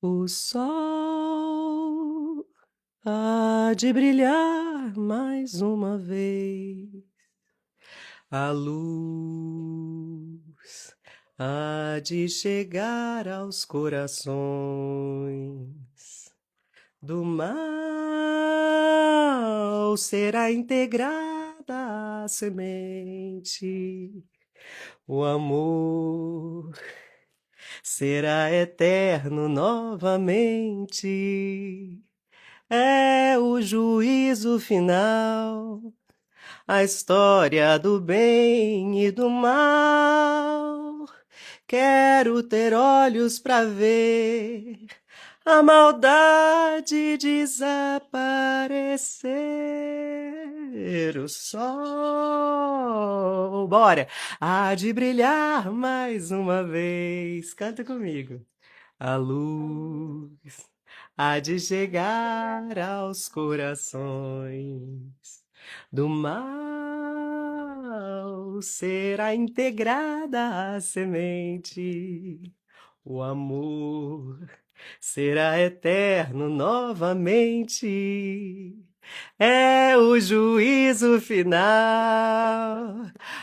O sol há de brilhar mais uma vez, a luz há de chegar aos corações. Do mal será integrada a semente, o amor será eterno novamente. É o juízo final, a história do bem e do mal. Quero ter olhos para ver a maldade desaparecer. O sol, bora, há de brilhar mais uma vez. Canta comigo. A luz há de chegar aos corações. Do mal será integrada a semente. O amor será eterno novamente. É o juízo final,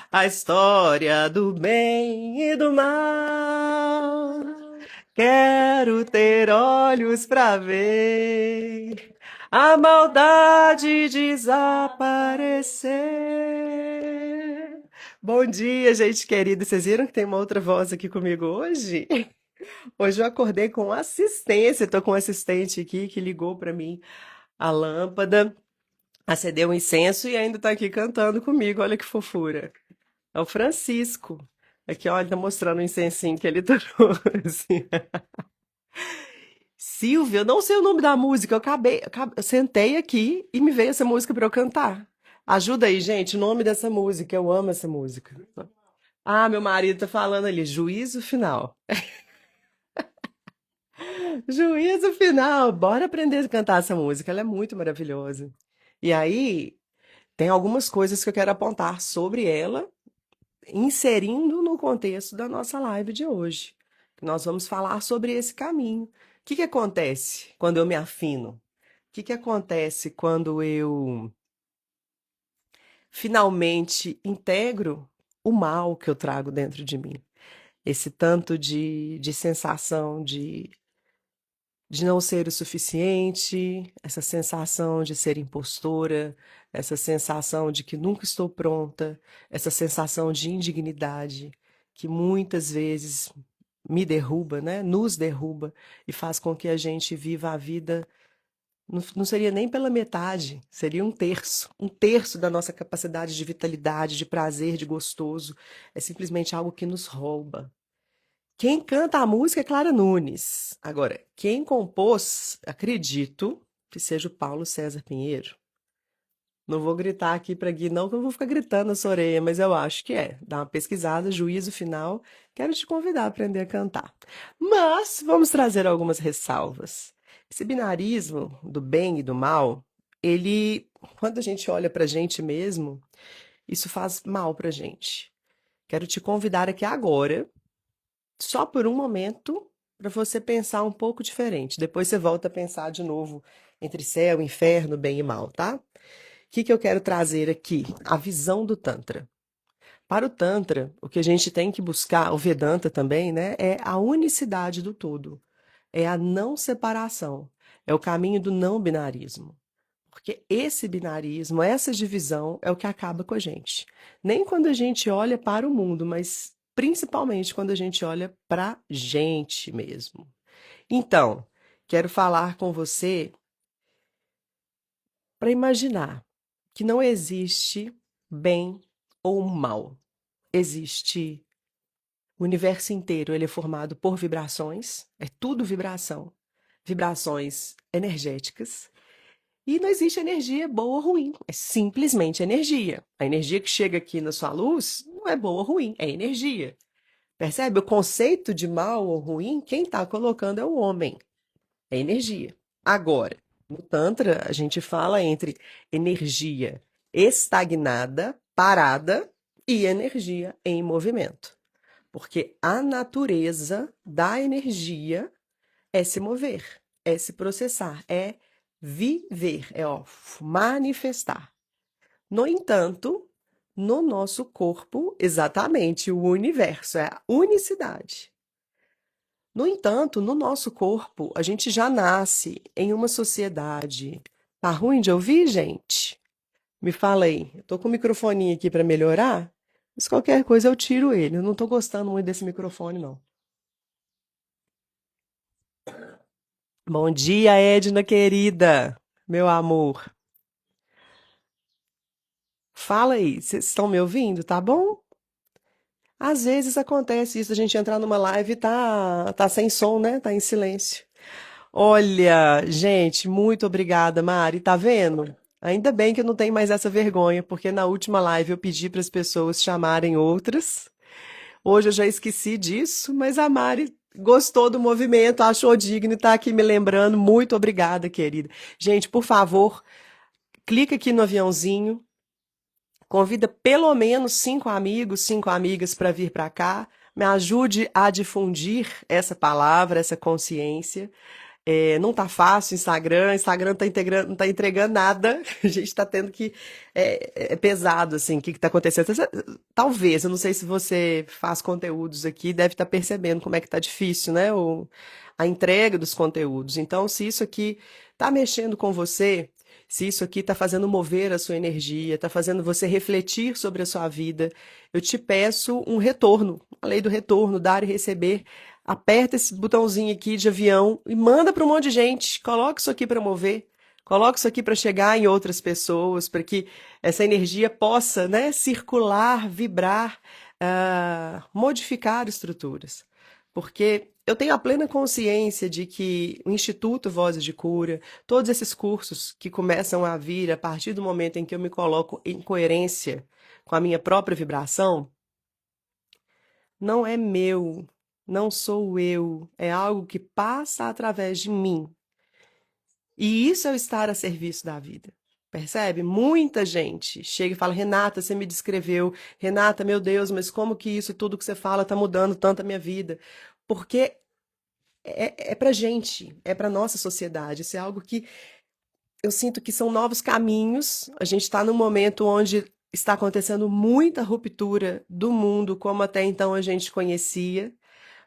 a história do bem e do mal. Quero ter olhos para ver a maldade desaparecer. Bom dia, gente querida. Vocês viram que tem uma outra voz aqui comigo hoje? Hoje eu acordei com assistência. Estou com um assistente aqui que ligou para mim a lâmpada, acendeu um incenso e ainda está aqui cantando comigo. Olha que fofura. É o Francisco. Aqui, olha, tá mostrando o incensinho que ele trouxe. Silvia, eu não sei o nome da música. Eu sentei aqui e me veio essa música para eu cantar. Ajuda aí, gente, o nome dessa música. Eu amo essa música. Ah, meu marido tá falando ali, juízo final. Juízo final. Bora aprender a cantar essa música. Ela é muito maravilhosa. E aí, tem algumas coisas que eu quero apontar sobre ela, inserindo no contexto da nossa live de hoje. Nós vamos falar sobre esse caminho. O que que acontece quando eu me afino? O que que acontece quando eu finalmente integro o mal que eu trago dentro de mim? Esse tanto de sensação de não ser o suficiente, essa sensação de ser impostora, essa sensação de que nunca estou pronta, essa sensação de indignidade que muitas vezes me derruba, né? Nos derruba e faz com que a gente viva a vida, não seria nem pela metade, seria um terço da nossa capacidade de vitalidade, de prazer, de gostoso. É simplesmente algo que nos rouba. Quem canta a música é Clara Nunes. Agora, quem compôs, acredito que seja o Paulo César Pinheiro. Não vou gritar aqui para Gui, não, que eu vou ficar gritando na sua orelha, mas eu acho que é. Dá uma pesquisada, juízo final. Quero te convidar a aprender a cantar. Mas vamos trazer algumas ressalvas. Esse binarismo do bem e do mal, ele, quando a gente olha para a gente mesmo, isso faz mal para a gente. Quero te convidar aqui agora, só por um momento, para você pensar um pouco diferente. Depois você volta a pensar de novo entre céu, inferno, bem e mal, tá? O que que eu quero trazer aqui? A visão do Tantra. Para o Tantra, o que a gente tem que buscar, o Vedanta também, né, é a unicidade do todo, é a não separação, é o caminho do não binarismo. Porque esse binarismo, essa divisão é o que acaba com a gente. Nem quando a gente olha para o mundo, mas principalmente quando a gente olha para a gente mesmo. Então, quero falar com você para imaginar que não existe bem ou mal. Existe o universo inteiro, ele é formado por vibrações, é tudo vibração, vibrações energéticas. E não existe energia boa ou ruim, é simplesmente energia. A energia que chega aqui na sua luz não é boa ou ruim, é energia. Percebe? O conceito de mal ou ruim, quem está colocando é o homem, é energia. Agora, no Tantra, a gente fala entre energia estagnada, parada, e energia em movimento. Porque a natureza da energia é se mover, é se processar, é viver, é ó, manifestar. No entanto, no nosso corpo, exatamente, o universo é a unicidade. No entanto, no nosso corpo, a gente já nasce em uma sociedade. Tá ruim de ouvir, gente? Me fala aí. Eu tô com o microfoninho aqui para melhorar, mas qualquer coisa eu tiro ele. Eu não tô gostando muito desse microfone, não. Bom dia, Edna querida, meu amor. Fala aí, vocês estão me ouvindo? Tá bom? Às vezes acontece isso, a gente entrar numa live e tá sem som, né? Tá em silêncio. Olha, gente, muito obrigada, Mari. Tá vendo? Ainda bem que eu não tenho mais essa vergonha, porque na última live eu pedi para as pessoas chamarem outras. Hoje eu já esqueci disso, mas a Mari gostou do movimento, achou digno e tá aqui me lembrando. Muito obrigada, querida. Gente, por favor, clica aqui no aviãozinho, convida pelo menos 5 amigos, 5 amigas para vir para cá. Me ajude a difundir essa palavra, essa consciência. Não tá fácil Instagram não tá entregando nada. A gente tá tendo que. É pesado, assim, o que tá acontecendo. Talvez, eu não sei se você faz conteúdos aqui, deve estar percebendo como é que tá difícil, né? A entrega dos conteúdos. Então, se isso aqui tá mexendo com você, se isso aqui tá fazendo mover a sua energia, tá fazendo você refletir sobre a sua vida, eu te peço um retorno, a lei do retorno, dar e receber. Aperta esse botãozinho aqui de avião e manda para um monte de gente. Coloca isso aqui para mover. Coloca isso aqui para chegar em outras pessoas, para que essa energia possa, né, circular, vibrar, modificar estruturas. Porque eu tenho a plena consciência de que o Instituto Vozes de Cura, todos esses cursos que começam a vir a partir do momento em que eu me coloco em coerência com a minha própria vibração, não é meu, não sou eu, é algo que passa através de mim. E isso é o estar a serviço da vida. Percebe? Muita gente chega e fala: Renata, você me descreveu. Renata, meu Deus, mas como que isso tudo que você fala está mudando tanto a minha vida? Porque é pra gente, é pra nossa sociedade. Isso é algo que eu sinto que são novos caminhos. A gente está num momento onde está acontecendo muita ruptura do mundo como até então a gente conhecia.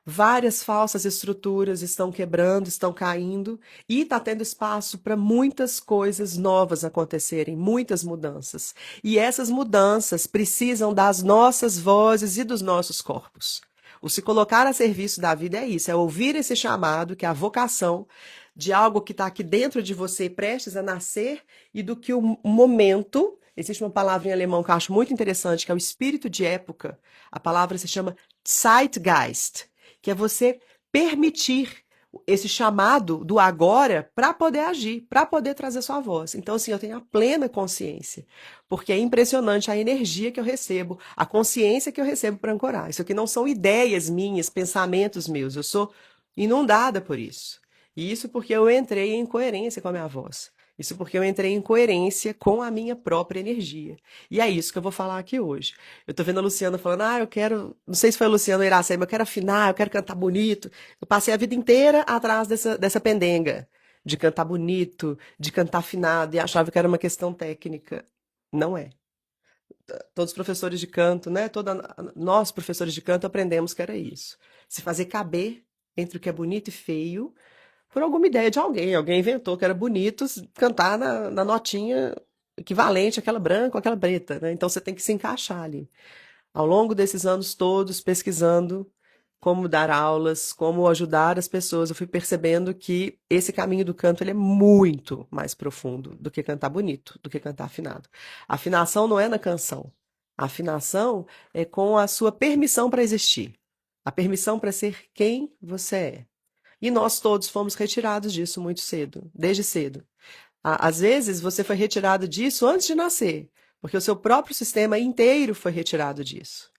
Várias falsas estruturas estão quebrando, estão caindo, e está tendo espaço para muitas coisas novas acontecerem, muitas mudanças. E essas mudanças precisam das nossas vozes e dos nossos corpos. O se colocar a serviço da vida é isso, é ouvir esse chamado, que é a vocação de algo que está aqui dentro de você, prestes a nascer, e do que o momento. Existe uma palavra em alemão que eu acho muito interessante, que é o espírito de época. A palavra se chama Zeitgeist, que é você permitir esse chamado do agora para poder agir, para poder trazer sua voz. Então, assim, eu tenho a plena consciência, porque é impressionante a energia que eu recebo, a consciência que eu recebo para ancorar. Isso aqui não são ideias minhas, pensamentos meus, eu sou inundada por isso. E isso porque eu entrei em coerência com a minha voz. Isso porque eu entrei em coerência com a minha própria energia. E é isso que eu vou falar aqui hoje. Eu tô vendo a Luciana falando, eu quero, não sei se foi a Luciana ou a Iracema, eu quero afinar, eu quero cantar bonito. Eu passei a vida inteira atrás dessa pendenga, de cantar bonito, de cantar afinado, e achava que era uma questão técnica. Não é. Todos os professores de canto, né? Nós, professores de canto, aprendemos que era isso. Se fazer caber entre o que é bonito e feio, por alguma ideia de alguém. Alguém inventou que era bonito cantar na notinha equivalente àquela branca ou àquela preta, né? Então você tem que se encaixar ali. Ao longo desses anos todos, pesquisando como dar aulas, como ajudar as pessoas, eu fui percebendo que esse caminho do canto ele é muito mais profundo do que cantar bonito, do que cantar afinado. A afinação não é na canção. A afinação é com a sua permissão para existir. A permissão para ser quem você é. E nós todos fomos retirados disso muito cedo, desde cedo. Às vezes você foi retirado disso antes de nascer, porque o seu próprio sistema inteiro foi retirado disso.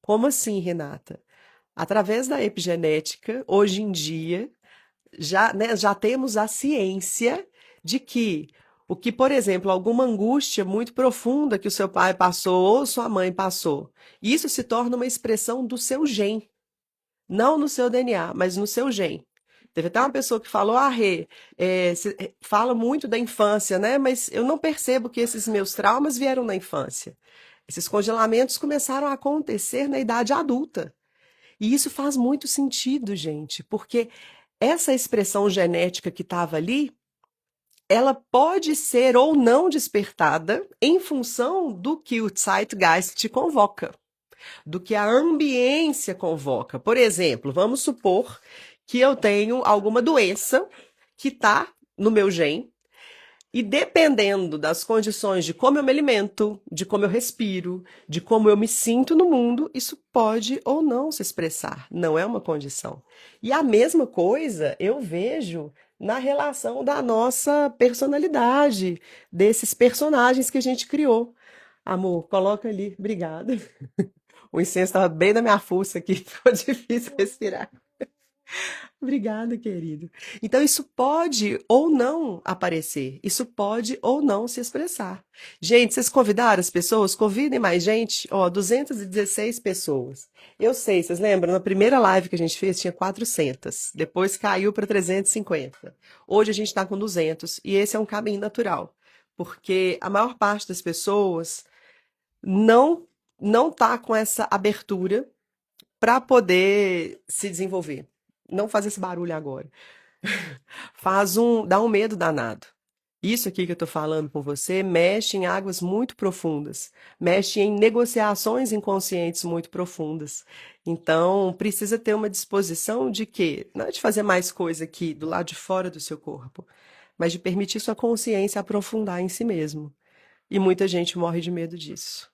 Como assim, Renata? Através da epigenética, hoje em dia, já, né, já temos a ciência de que o que, por exemplo, alguma angústia muito profunda que o seu pai passou ou sua mãe passou, isso se torna uma expressão do seu gen, não no seu DNA, mas no seu gen. Teve até uma pessoa que falou, Rê, você fala muito da infância, né? Mas eu não percebo que esses meus traumas vieram na infância. Esses congelamentos começaram a acontecer na idade adulta. E isso faz muito sentido, gente, porque essa expressão genética que estava ali, ela pode ser ou não despertada em função do que o Zeitgeist te convoca, do que a ambiência convoca. Por exemplo, vamos supor que eu tenho alguma doença que está no meu gene, e dependendo das condições de como eu me alimento, de como eu respiro, de como eu me sinto no mundo, isso pode ou não se expressar. Não é uma condição. E a mesma coisa eu vejo na relação da nossa personalidade, desses personagens que a gente criou. Amor, coloca ali. Obrigada. O incenso estava bem na minha fuça aqui, ficou difícil respirar. Obrigada, querido. Então, isso pode ou não aparecer, isso pode ou não se expressar. Gente, vocês convidaram as pessoas? Convidem mais gente. Ó, 216 pessoas. Eu sei, vocês lembram? Na primeira live que a gente fez tinha 400, depois caiu para 350. Hoje a gente está com 200 e esse é um caminho natural, porque a maior parte das pessoas não tá com essa abertura para poder se desenvolver. Não faz esse barulho agora. Dá um medo danado. Isso aqui que eu tô falando com você mexe em águas muito profundas, mexe em negociações inconscientes muito profundas. Então, precisa ter uma disposição de quê? Não é de fazer mais coisa aqui do lado de fora do seu corpo, mas de permitir sua consciência aprofundar em si mesmo. E muita gente morre de medo disso.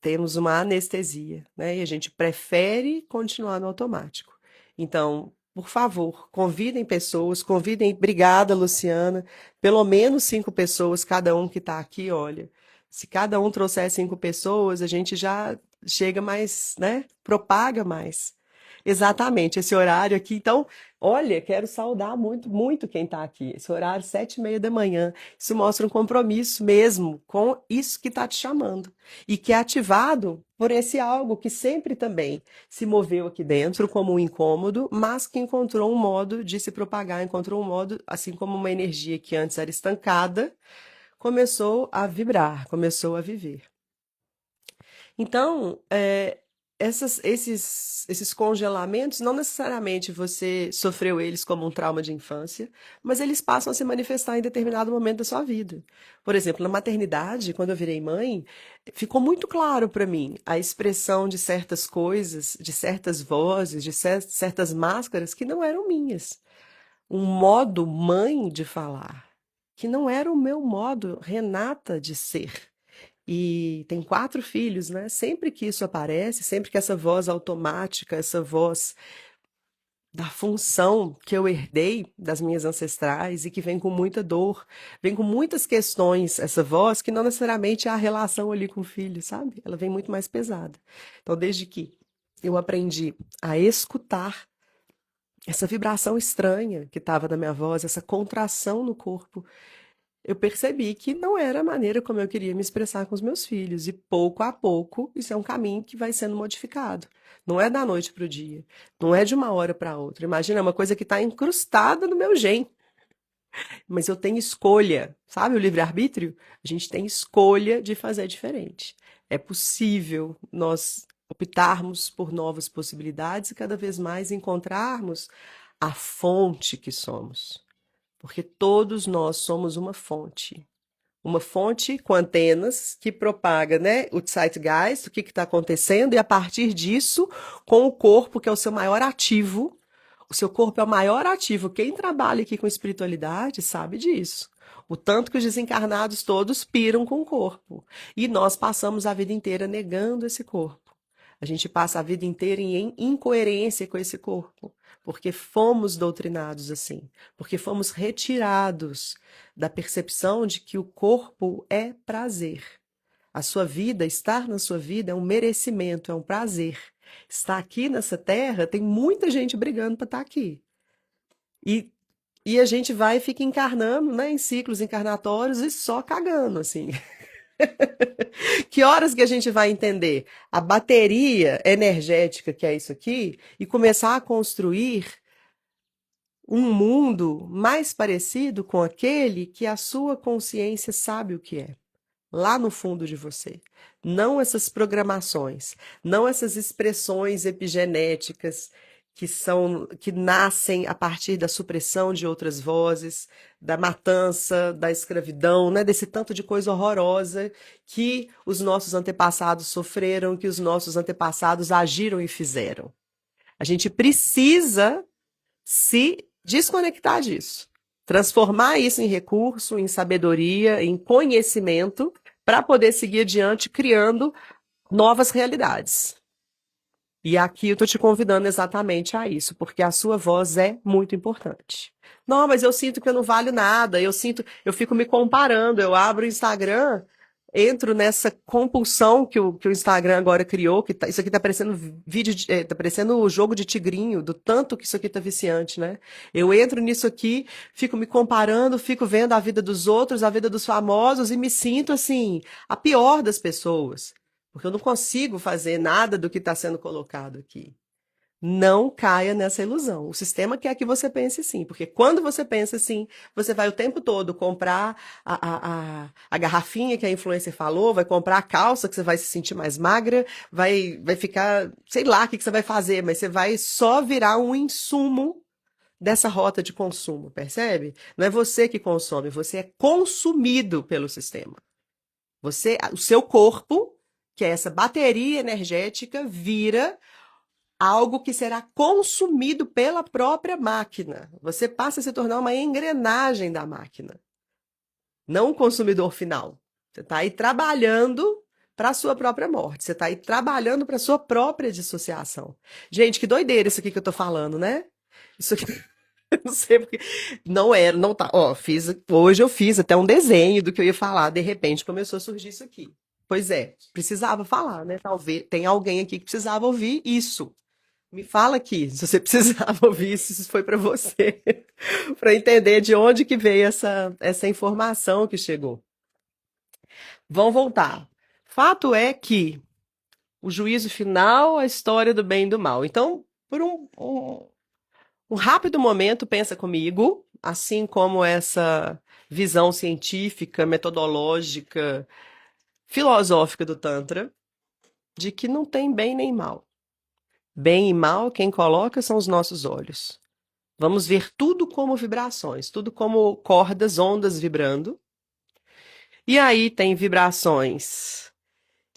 Temos uma anestesia, né? E a gente prefere continuar no automático. Então, por favor, convidem pessoas, convidem. Obrigada, Luciana. Pelo menos 5 pessoas, cada um que está aqui, olha. Se cada um trouxer 5 pessoas, a gente já chega mais, né? Propaga mais. Exatamente, esse horário aqui. Então, olha, quero saudar muito, muito quem está aqui. Esse horário, 7h30 da manhã. Isso mostra um compromisso mesmo com isso que está te chamando. E que é ativado por esse algo que sempre também se moveu aqui dentro como um incômodo, mas que encontrou um modo de se propagar, encontrou um modo, assim como uma energia que antes era estancada, começou a vibrar, começou a viver. Então, esses congelamentos, não necessariamente você sofreu eles como um trauma de infância, mas eles passam a se manifestar em determinado momento da sua vida. Por exemplo, na maternidade, quando eu virei mãe, ficou muito claro para mim a expressão de certas coisas, de certas vozes, de certas máscaras que não eram minhas. Um modo mãe de falar, que não era o meu modo Renata de ser. E tem 4 filhos, né? Sempre que isso aparece, sempre que essa voz automática, essa voz da função que eu herdei das minhas ancestrais e que vem com muita dor, vem com muitas questões, essa voz que não necessariamente é a relação ali com o filho, sabe? Ela vem muito mais pesada. Então, desde que eu aprendi a escutar essa vibração estranha que estava na minha voz, essa contração no corpo, eu percebi que não era a maneira como eu queria me expressar com os meus filhos. E pouco a pouco, isso é um caminho que vai sendo modificado. Não é da noite para o dia. Não é de uma hora para outra. Imagina, é uma coisa que está incrustada no meu gene. Mas eu tenho escolha. Sabe o livre-arbítrio? A gente tem escolha de fazer diferente. É possível nós optarmos por novas possibilidades e cada vez mais encontrarmos a fonte que somos. Porque todos nós somos uma fonte. Uma fonte com antenas que propaga, né, o Zeitgeist, o que está acontecendo, e a partir disso, com o corpo, que é o seu maior ativo, o seu corpo é o maior ativo. Quem trabalha aqui com espiritualidade sabe disso. O tanto que os desencarnados todos piram com o corpo. E nós passamos a vida inteira negando esse corpo. A gente passa a vida inteira em incoerência com esse corpo, porque fomos doutrinados assim, porque fomos retirados da percepção de que o corpo é prazer. A sua vida, estar na sua vida é um merecimento, é um prazer. Estar aqui nessa terra, tem muita gente brigando para estar aqui. E, e a gente vai e fica encarnando, né, em ciclos encarnatórios e só cagando, assim. Que horas que a gente vai entender a bateria energética que é isso aqui e começar a construir um mundo mais parecido com aquele que a sua consciência sabe o que é, lá no fundo de você. Não essas programações, não essas expressões epigenéticas que nascem a partir da supressão de outras vozes, da matança, da escravidão, né, desse tanto de coisa horrorosa que os nossos antepassados sofreram, que os nossos antepassados agiram e fizeram. A gente precisa se desconectar disso, transformar isso em recurso, em sabedoria, em conhecimento, para poder seguir adiante criando novas realidades. E aqui eu estou te convidando exatamente a isso, porque a sua voz é muito importante. Não, mas eu sinto que eu não valho nada, eu fico me comparando, eu abro o Instagram, entro nessa compulsão que o Instagram agora criou, isso aqui tá parecendo tá parecendo o jogo de tigrinho, do tanto que isso aqui tá viciante, né? Eu entro nisso aqui, fico me comparando, fico vendo a vida dos outros, a vida dos famosos e me sinto assim, a pior das pessoas. Porque eu não consigo fazer nada do que está sendo colocado aqui. Não caia nessa ilusão. O sistema quer que você pense assim, porque quando você pensa assim, você vai o tempo todo comprar a garrafinha que a influencer falou, vai comprar a calça que você vai se sentir mais magra, vai ficar, sei lá o que você vai fazer, mas você vai só virar um insumo dessa rota de consumo, percebe? Não é você que consome, você é consumido pelo sistema. O seu corpo, que é essa bateria energética, vira algo que será consumido pela própria máquina. Você passa a se tornar uma engrenagem da máquina, não um consumidor final. Você está aí trabalhando para a ssua própria morte. Você está aí trabalhando para a sua própria dissociação. Gente, que doideira isso aqui que eu estou falando, né? Isso aqui, não sei porque. Não era, não tá. Ó, hoje eu fiz até um desenho do que eu ia falar, de repente começou a surgir isso aqui. Pois é, precisava falar, né? Talvez tem alguém aqui que precisava ouvir isso. Me fala aqui, se você precisava ouvir isso, se foi para você, para entender de onde que veio essa informação que chegou. Vamos voltar. Fato é que o juízo final, a história do bem e do mal. Então, por um rápido momento, pensa comigo, assim como essa visão científica, metodológica, filosófica do Tantra, de que não tem bem nem mal. Bem e mal, quem coloca são os nossos olhos. Vamos ver tudo como vibrações, tudo como cordas, ondas vibrando. E aí tem vibrações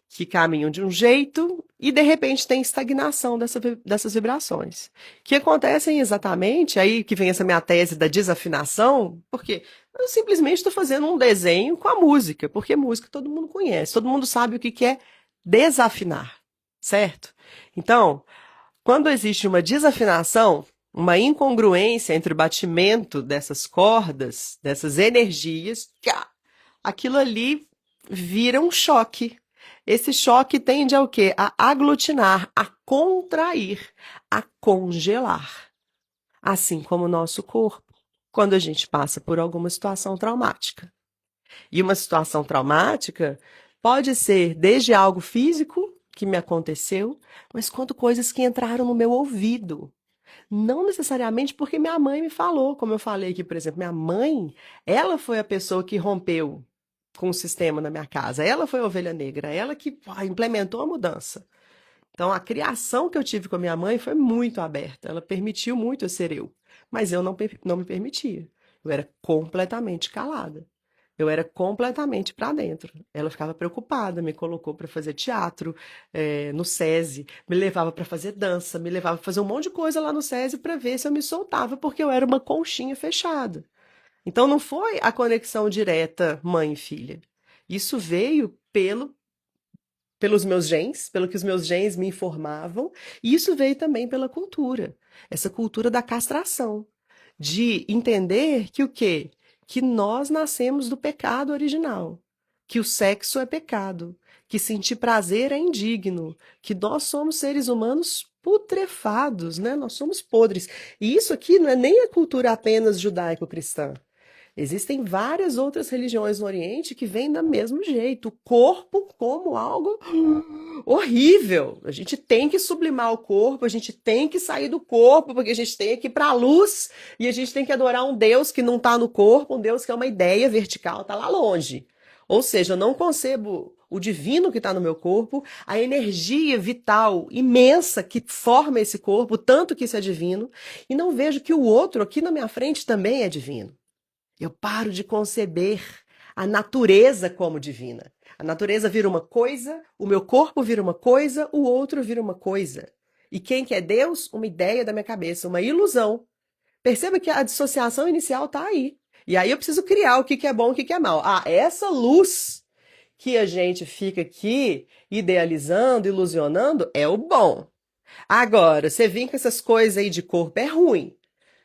que caminham de um jeito e de repente tem estagnação dessas vibrações. Que acontecem exatamente, aí que vem essa minha tese da desafinação, porque eu simplesmente estou fazendo um desenho com a música, porque música todo mundo conhece, todo mundo sabe o que é desafinar, certo? Então, quando existe uma desafinação, uma incongruência entre o batimento dessas cordas, dessas energias, aquilo ali vira um choque. Esse choque tende ao quê? A aglutinar, a contrair, a congelar. Assim como o nosso corpo, quando a gente passa por alguma situação traumática. E uma situação traumática pode ser desde algo físico que me aconteceu, mas quanto coisas que entraram no meu ouvido. Não necessariamente porque minha mãe me falou, como eu falei aqui, por exemplo, minha mãe, ela foi a pessoa que rompeu com o sistema na minha casa. Ela foi a ovelha negra, ela que implementou a mudança. Então, a criação que eu tive com a minha mãe foi muito aberta. Ela permitiu muito eu ser eu. Mas eu não me permitia. Eu era completamente calada. Eu era completamente para dentro. Ela ficava preocupada, me colocou para fazer teatro no SESI, me levava para fazer dança, me levava para fazer um monte de coisa lá no SESI para ver se eu me soltava, porque eu era uma conchinha fechada. Então não foi a conexão direta mãe e filha. Isso veio pelos meus genes, pelo que os meus genes me informavam, e isso veio também pela cultura. Essa cultura da castração, de entender que o quê? Que nós nascemos do pecado original, que o sexo é pecado, que sentir prazer é indigno, que nós somos seres humanos putrefados, né? Nós somos podres. E isso aqui não é nem a cultura apenas judaico-cristã. Existem várias outras religiões no Oriente que vêm do mesmo jeito, o corpo como algo horrível. A gente tem que sublimar o corpo, a gente tem que sair do corpo, porque a gente tem que ir para a luz e a gente tem que adorar um Deus que não está no corpo, um Deus que é uma ideia vertical, está lá longe. Ou seja, eu não concebo o divino que está no meu corpo, a energia vital imensa que forma esse corpo, tanto que isso é divino, e não vejo que o outro aqui na minha frente também é divino. Eu paro de conceber a natureza como divina. A natureza vira uma coisa, o meu corpo vira uma coisa, o outro vira uma coisa. E quem que é Deus? Uma ideia da minha cabeça, uma ilusão. Perceba que a dissociação inicial está aí. E aí eu preciso criar o que é bom e o que é mal. Ah, essa luz que a gente fica aqui idealizando, ilusionando, é o bom. Agora, você vir com essas coisas aí de corpo é ruim.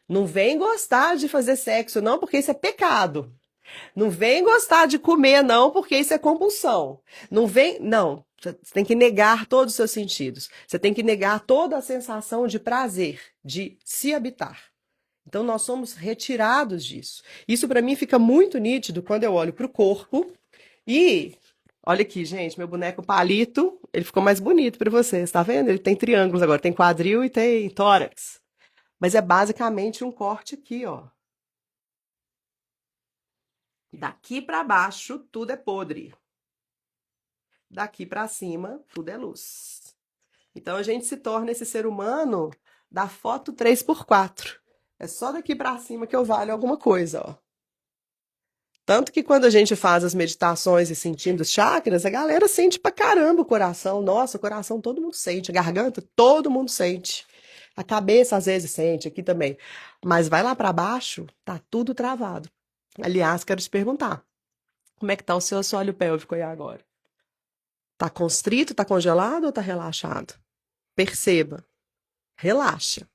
Não vem gostar de fazer sexo, não, porque isso é pecado. Não vem gostar de comer, não, porque isso é compulsão. Não vem. Não. Você tem que negar todos os seus sentidos. Você tem que negar toda a sensação de prazer, de se habitar. Então, nós somos retirados disso. Isso, para mim, fica muito nítido quando eu olho para o corpo. E, olha aqui, gente, meu boneco palito, ele ficou mais bonito para vocês, tá vendo? Ele tem triângulos agora, tem quadril e tem tórax. Mas é basicamente um corte aqui, ó. Daqui para baixo, tudo é podre. Daqui para cima, tudo é luz. Então a gente se torna esse ser humano da foto 3x4. É só daqui para cima que eu valho alguma coisa, ó. Tanto que quando a gente faz as meditações e sentindo os chakras, a galera sente pra caramba o coração. Nossa, o coração todo mundo sente, a garganta todo mundo sente. A cabeça às vezes sente, aqui também. Mas vai lá para baixo, tá tudo travado. Aliás, quero te perguntar, como é que tá o seu assoalho pélvico aí agora? Tá constrito, tá congelado ou tá relaxado? Perceba, relaxa.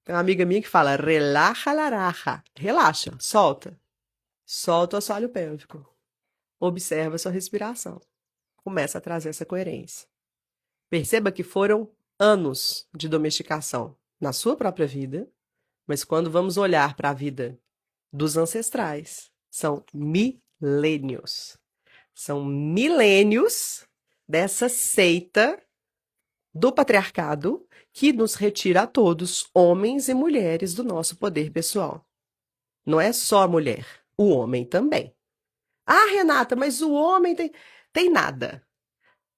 Tem uma amiga minha que fala, relaxa, laraja. Relaxa, solta. Solta o assoalho pélvico. Observa a sua respiração. Começa a trazer essa coerência. Perceba que foram anos de domesticação na sua própria vida, mas quando vamos olhar para a vida dos ancestrais, são milênios. São milênios dessa seita do patriarcado que nos retira a todos, homens e mulheres, do nosso poder pessoal. Não é só a mulher, o homem também. Ah, Renata, mas o homem tem nada.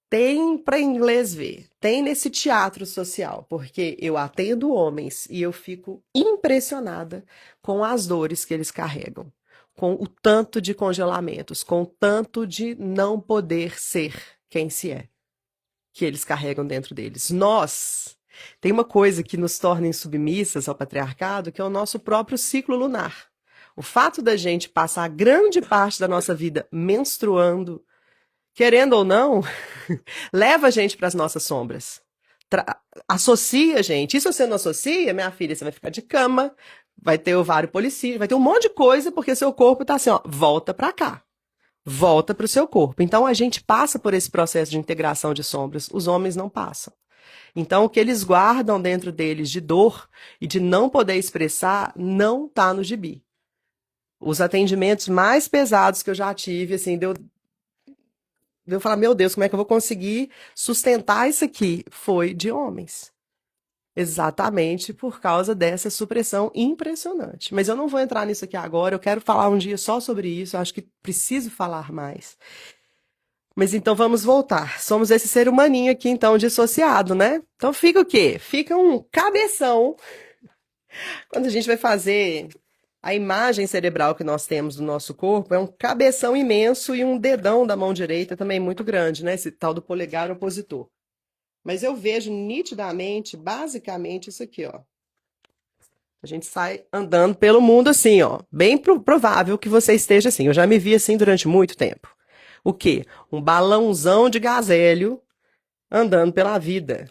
Tem para inglês ver, tem nesse teatro social, porque eu atendo homens e eu fico impressionada com as dores que eles carregam, com o tanto de congelamentos, com o tanto de não poder ser quem se é, que eles carregam dentro deles. Nós, tem uma coisa que nos torna insubmissas ao patriarcado, que é o nosso próprio ciclo lunar. O fato da gente passar grande parte da nossa vida menstruando, querendo ou não, leva a gente para as nossas sombras. Associa a gente. E se você não associa, minha filha, você vai ficar de cama, vai ter ovário policístico, vai ter um monte de coisa, porque seu corpo está assim, ó, volta para cá. Volta para o seu corpo. Então a gente passa por esse processo de integração de sombras, os homens não passam. Então o que eles guardam dentro deles de dor e de não poder expressar não está no gibi. Os atendimentos mais pesados que eu já tive, assim, eu falar, meu Deus, como é que eu vou conseguir sustentar isso aqui? Foi de homens. Exatamente por causa dessa supressão impressionante. Mas eu não vou entrar nisso aqui agora, eu quero falar um dia só sobre isso, eu acho que preciso falar mais. Mas então vamos voltar. Somos esse ser humaninho aqui, então, dissociado, né? Então fica o quê? Fica um cabeção. Quando a gente vai fazer a imagem cerebral que nós temos do nosso corpo, é um cabeção imenso e um dedão da mão direita também muito grande, né? Esse tal do polegar opositor. Mas eu vejo nitidamente, basicamente, isso aqui, ó. A gente sai andando pelo mundo assim, ó. Bem provável que você esteja assim. Eu já me vi assim durante muito tempo. O quê? Um balãozão de gazélio andando pela vida.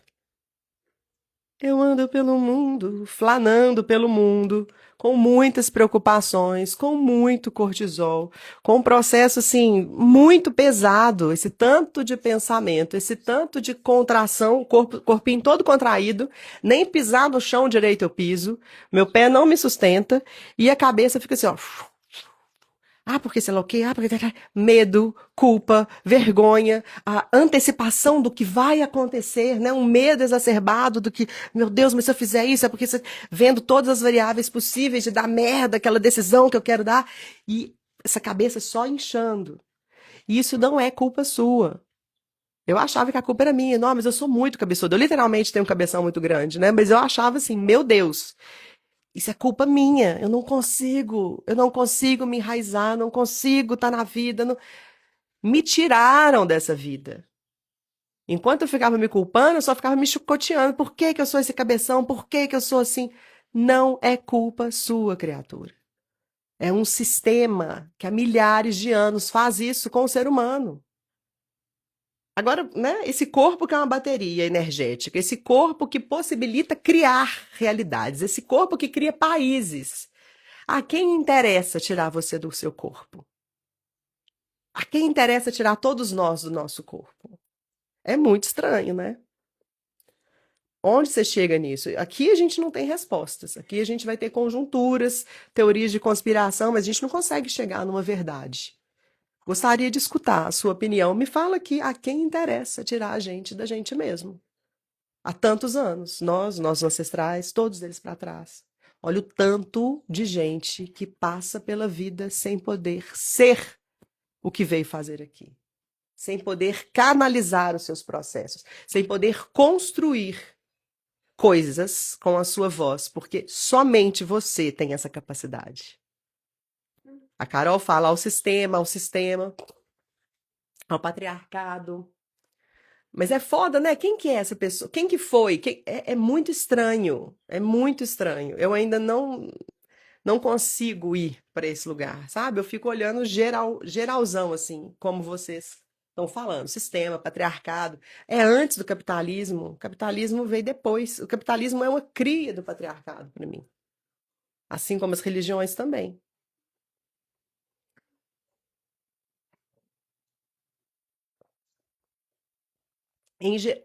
Eu ando pelo mundo, flanando pelo mundo, com muitas preocupações, com muito cortisol, com um processo assim muito pesado, esse tanto de pensamento, esse tanto de contração, corpinho todo contraído, nem pisar no chão direito eu piso, meu pé não me sustenta e a cabeça fica assim, ó. Ah, porque sei lá o quê? Ah, porque medo, culpa, vergonha, a antecipação do que vai acontecer, né? Um medo exacerbado do que, meu Deus, mas se eu fizer isso é porque você vendo todas as variáveis possíveis de dar merda, aquela decisão que eu quero dar e essa cabeça só inchando. E isso não é culpa sua. Eu achava que a culpa era minha. Não, mas eu sou muito cabeçuda. Eu literalmente tenho um cabeção muito grande, né? Mas eu achava assim, meu Deus, isso é culpa minha. Eu não consigo me enraizar, não consigo estar na vida. Me tiraram dessa vida. Enquanto eu ficava me culpando, eu só ficava me chicoteando. Por que que eu sou esse cabeção? Por que que eu sou assim? Não é culpa sua, criatura. É um sistema que há milhares de anos faz isso com o ser humano. Agora, né, esse corpo que é uma bateria energética, esse corpo que possibilita criar realidades, esse corpo que cria países. A quem interessa tirar você do seu corpo? A quem interessa tirar todos nós do nosso corpo? É muito estranho, né? Onde você chega nisso? Aqui a gente não tem respostas. Aqui a gente vai ter conjunturas, teorias de conspiração, mas a gente não consegue chegar numa verdade. Gostaria de escutar a sua opinião. Me fala aqui a quem interessa tirar a gente da gente mesmo. Há tantos anos, nós, nossos ancestrais, todos eles para trás. Olha o tanto de gente que passa pela vida sem poder ser o que veio fazer aqui, sem poder canalizar os seus processos, sem poder construir coisas com a sua voz, porque somente você tem essa capacidade. A Carol fala ao sistema, ao patriarcado. Mas é foda, né? Quem que é essa pessoa? Quem que foi? É muito estranho. É muito estranho. Eu ainda não consigo ir para esse lugar, sabe? Eu fico olhando geralzão, assim, como vocês estão falando. Sistema, patriarcado. É antes do capitalismo. O capitalismo veio depois. O capitalismo é uma cria do patriarcado para mim. Assim como as religiões também. Em, ge-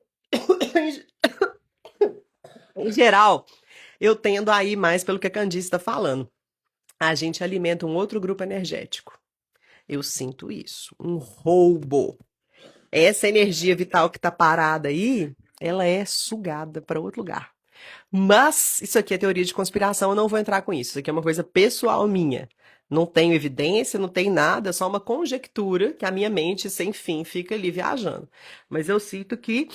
em geral, eu tendo a ir mais pelo que a Candice está falando. A gente alimenta um outro grupo energético. Eu sinto isso. Um roubo. Essa energia vital que está parada aí, ela é sugada para outro lugar. Mas isso aqui é teoria de conspiração, eu não vou entrar com isso. Isso aqui é uma coisa pessoal minha. Não tenho evidência, não tem nada, é só uma conjectura que a minha mente, sem fim, fica ali viajando. Mas eu sinto que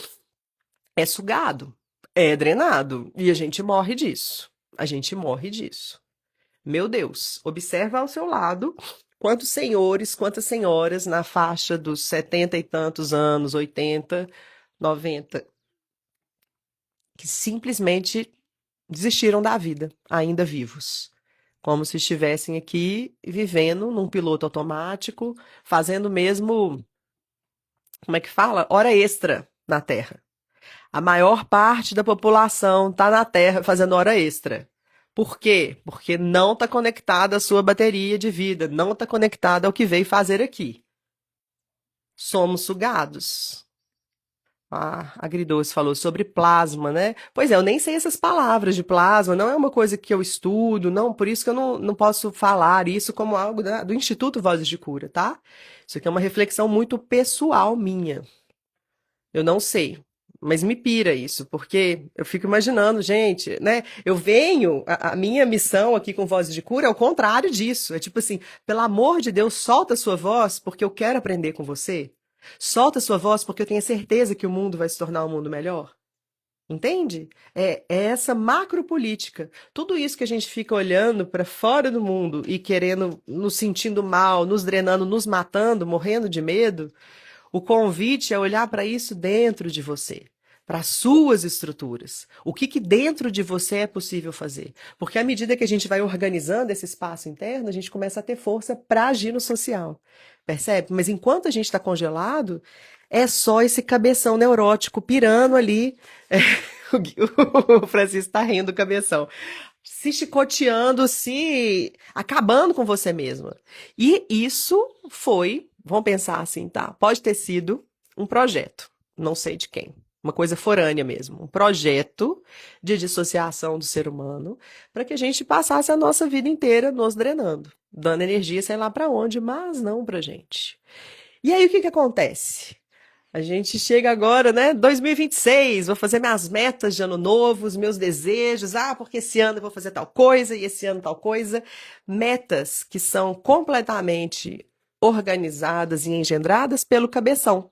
é sugado, é drenado, e a gente morre disso. A gente morre disso. Meu Deus, observa ao seu lado quantos senhores, quantas senhoras na faixa dos 70 e tantos anos, 80, 90, que simplesmente desistiram da vida, ainda vivos. Como se estivessem aqui vivendo num piloto automático, fazendo mesmo, como é que fala? Hora extra na Terra. A maior parte da população está na Terra fazendo hora extra. Por quê? Porque não está conectada à sua bateria de vida, não está conectada ao que veio fazer aqui. Somos sugados. A Agridoce falou sobre plasma, né? Pois é, eu nem sei essas palavras de plasma, não é uma coisa que eu estudo, não, por isso que eu não posso falar isso como algo do Instituto Vozes de Cura, tá? Isso aqui é uma reflexão muito pessoal minha. Eu não sei, mas me pira isso, porque eu fico imaginando, gente, né? Eu venho, a minha missão aqui com Vozes de Cura é o contrário disso. É tipo assim, pelo amor de Deus, solta a sua voz, porque eu quero aprender com você. Solta a sua voz, porque eu tenho certeza que o mundo vai se tornar um mundo melhor. Entende? É essa macropolítica. Tudo isso que a gente fica olhando para fora do mundo e querendo, nos sentindo mal, nos drenando, nos matando, morrendo de medo, o convite é olhar para isso dentro de você, para as suas estruturas. O que dentro de você é possível fazer? Porque à medida que a gente vai organizando esse espaço interno, a gente começa a ter força para agir no social. Percebe? Mas enquanto a gente está congelado, é só esse cabeção neurótico pirando ali, O Francisco tá rindo, cabeção. Se chicoteando, se acabando com você mesma. E isso foi, vamos pensar assim, tá? Pode ter sido um projeto, não sei de quem. Uma coisa forânea mesmo, um projeto de dissociação do ser humano para que a gente passasse a nossa vida inteira nos drenando, dando energia sei lá para onde, mas não pra gente. E aí o que que acontece? A gente chega agora, né? 2026, vou fazer minhas metas de ano novo, os meus desejos. Ah, porque esse ano eu vou fazer tal coisa e esse ano tal coisa. Metas que são completamente organizadas e engendradas pelo cabeção.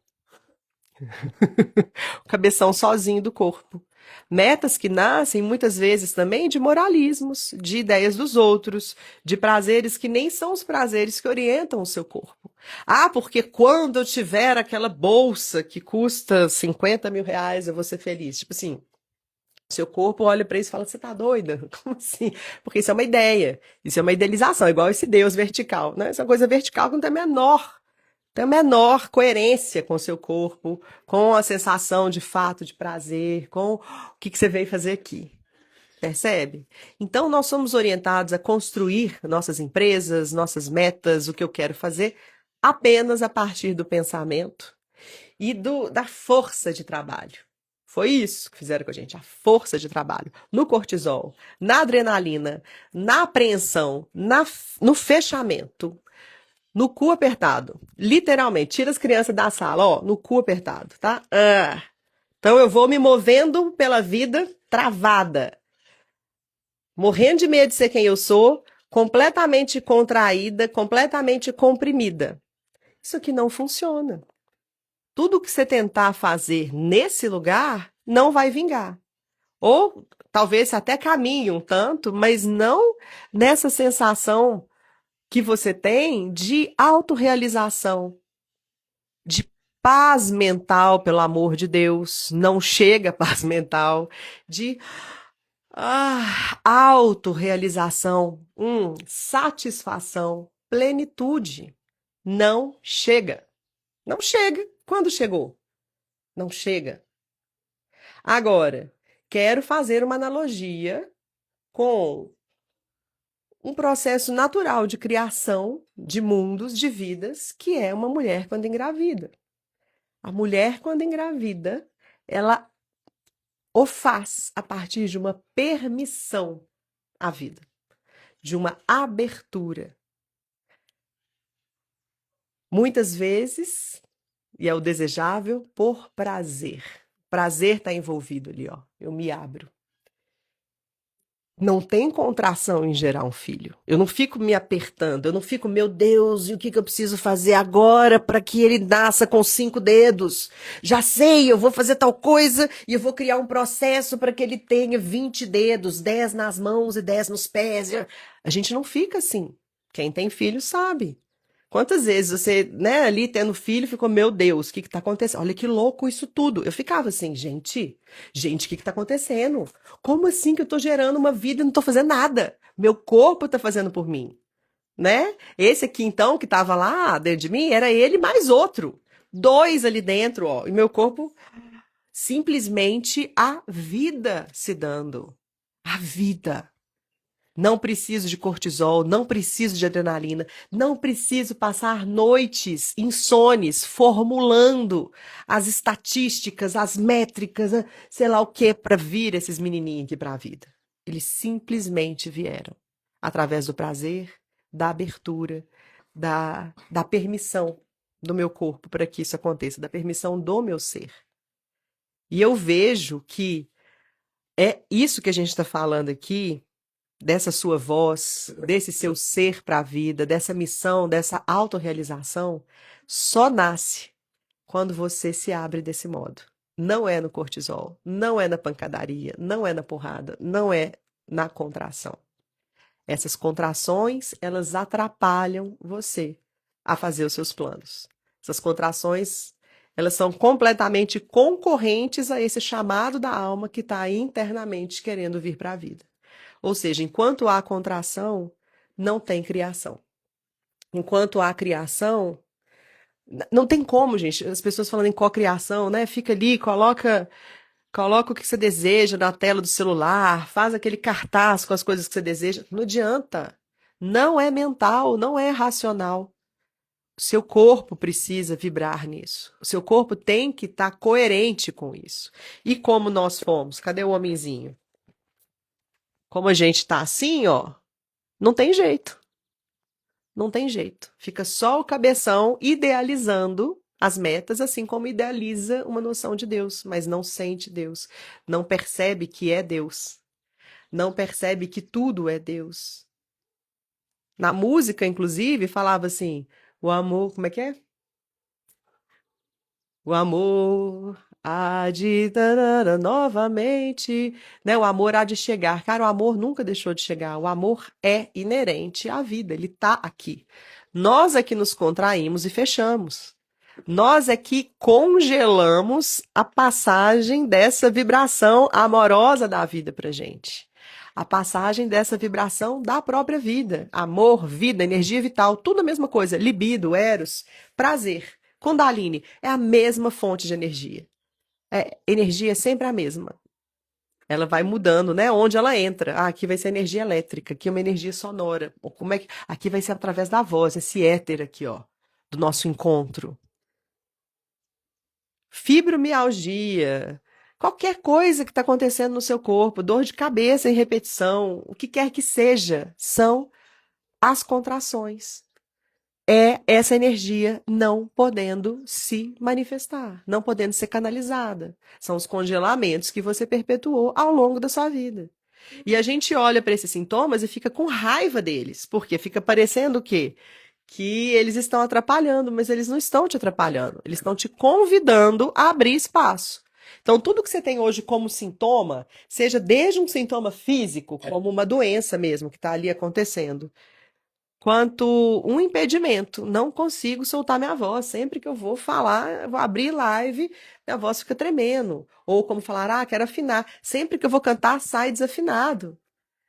O cabeção sozinho do corpo. Metas que nascem muitas vezes também de moralismos, de ideias dos outros, de prazeres que nem são os prazeres que orientam o seu corpo. Ah, porque quando eu tiver aquela bolsa que custa 50 mil reais, eu vou ser feliz. Tipo assim, seu corpo olha para isso e fala: você tá doida? Como assim? Porque isso é uma ideia, isso é uma idealização, igual esse Deus vertical, né? Essa é uma coisa vertical que não tem a menor coerência com o seu corpo, com a sensação de fato de prazer, com o que que você veio fazer aqui. Percebe? Então, nós somos orientados a construir nossas empresas, nossas metas, o que eu quero fazer, apenas a partir do pensamento e da força de trabalho. Foi isso que fizeram com a gente, a força de trabalho. No cortisol, na adrenalina, na apreensão, no fechamento, no cu apertado. Literalmente, tira as crianças da sala, ó, no cu apertado, tá? Então eu vou me movendo pela vida travada, morrendo de medo de ser quem eu sou, completamente contraída, completamente comprimida. Isso aqui não funciona. Tudo que você tentar fazer nesse lugar não vai vingar. Ou talvez até caminhe um tanto, mas não nessa sensação que você tem de autorrealização, de paz mental, pelo amor de Deus, não chega paz mental, de autorrealização, satisfação, plenitude. Não chega. Não chega. Quando chegou? Não chega. Agora, quero fazer uma analogia com um processo natural de criação de mundos, de vidas, que é uma mulher quando engravida. A mulher, quando engravida, ela o faz a partir de uma permissão à vida, de uma abertura. Muitas vezes, e é o desejável, por prazer. Prazer está envolvido ali, ó. Eu me abro. Não tem contração em gerar um filho. Eu não fico me apertando, eu não fico, meu Deus, e o que que eu preciso fazer agora para que ele nasça com 5 dedos? Já sei, eu vou fazer tal coisa e eu vou criar um processo para que ele tenha 20 dedos, 10 nas mãos e 10 nos pés. A gente não fica assim. Quem tem filho sabe. Quantas vezes você, né, ali tendo filho, ficou, meu Deus, o que que tá acontecendo? Olha que louco isso tudo. Eu ficava assim, gente, o que que tá acontecendo? Como assim que eu tô gerando uma vida e não tô fazendo nada? Meu corpo tá fazendo por mim, né? Esse aqui, então, que tava lá dentro de mim, era ele mais outro. Dois ali dentro, ó. E meu corpo, simplesmente a vida se dando. A vida. Não preciso de cortisol, não preciso de adrenalina, não preciso passar noites insones formulando as estatísticas, as métricas, sei lá o que, para vir esses menininhos aqui para a vida. Eles simplesmente vieram através do prazer, da abertura, da permissão do meu corpo para que isso aconteça, da permissão do meu ser. E eu vejo que é isso que a gente está falando aqui, dessa sua voz, desse seu ser para a vida, dessa missão, dessa autorrealização, só nasce quando você se abre desse modo. Não é no cortisol, não é na pancadaria, não é na porrada, não é na contração. Essas contrações, elas atrapalham você a fazer os seus planos. Essas contrações, elas são completamente concorrentes a esse chamado da alma que está internamente querendo vir para a vida. Ou seja, enquanto há contração, não tem criação. Enquanto há criação, não tem como, gente. As pessoas falando em cocriação, né? Fica ali, coloca Coloca o que você deseja na tela do celular, faz aquele cartaz com as coisas que você deseja. Não adianta. Não é mental, não é racional. O seu corpo precisa vibrar nisso. O seu corpo tem que estar coerente com isso. E como nós fomos? Cadê o homenzinho? Como a gente tá assim, ó, não tem jeito. Não tem jeito. Fica só o cabeção idealizando as metas, assim como idealiza uma noção de Deus, mas não sente Deus. Não percebe que é Deus. Não percebe que tudo é Deus. Na música, inclusive, falava assim: o amor, como é que é? O amor há de tarara, novamente, né? O amor há de chegar. Cara, o amor nunca deixou de chegar. O amor é inerente à vida, ele tá aqui. Nós é que nos contraímos e fechamos. Nós é que congelamos a passagem dessa vibração amorosa da vida pra gente. A passagem dessa vibração da própria vida. Amor, vida, energia vital, tudo a mesma coisa. Libido, eros, prazer. Kundalini é a mesma fonte de energia. Energia é sempre a mesma. Ela vai mudando, né? Onde ela entra. Ah, aqui vai ser energia elétrica, aqui é uma energia sonora. Ou como é que... Aqui vai ser através da voz, esse éter aqui, ó, do nosso encontro. Fibromialgia, qualquer coisa que está acontecendo no seu corpo, dor de cabeça em repetição, o que quer que seja, são as contrações. É essa energia não podendo se manifestar, não podendo ser canalizada. São os congelamentos que você perpetuou ao longo da sua vida. E a gente olha para esses sintomas e fica com raiva deles, porque fica parecendo o quê? Que eles estão atrapalhando, mas eles não estão te atrapalhando. Eles estão te convidando a abrir espaço. Então, tudo que você tem hoje como sintoma, seja desde um sintoma físico, como uma doença mesmo que está ali acontecendo, quanto um impedimento. Não consigo soltar minha voz. Sempre que eu vou falar, eu vou abrir live, minha voz fica tremendo. Ou como falar, ah, quero afinar. Sempre que eu vou cantar, sai desafinado.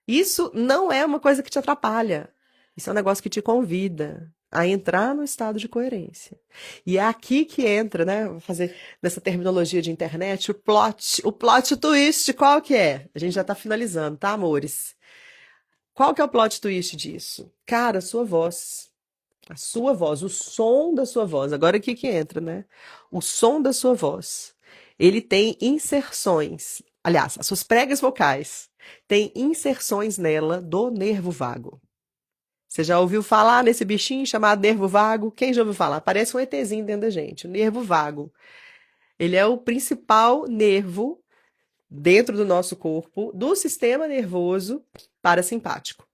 Isso não é uma coisa que te atrapalha. Isso é um negócio que te convida a entrar no estado de coerência. E é aqui que entra, né? Vou fazer nessa terminologia de internet, o plot twist, qual que é? A gente já tá finalizando, tá, amores? Qual que é o plot twist disso? Cara, a sua voz. A sua voz, o som da sua voz. Agora aqui que entra, né? O som da sua voz. Ele tem inserções. Aliás, as suas pregas vocais têm inserções nela do nervo vago. Você já ouviu falar nesse bichinho chamado nervo vago? Quem já ouviu falar? Parece um ETzinho dentro da gente. O nervo vago. Ele é o principal nervo dentro do nosso corpo do sistema nervoso parasimpático.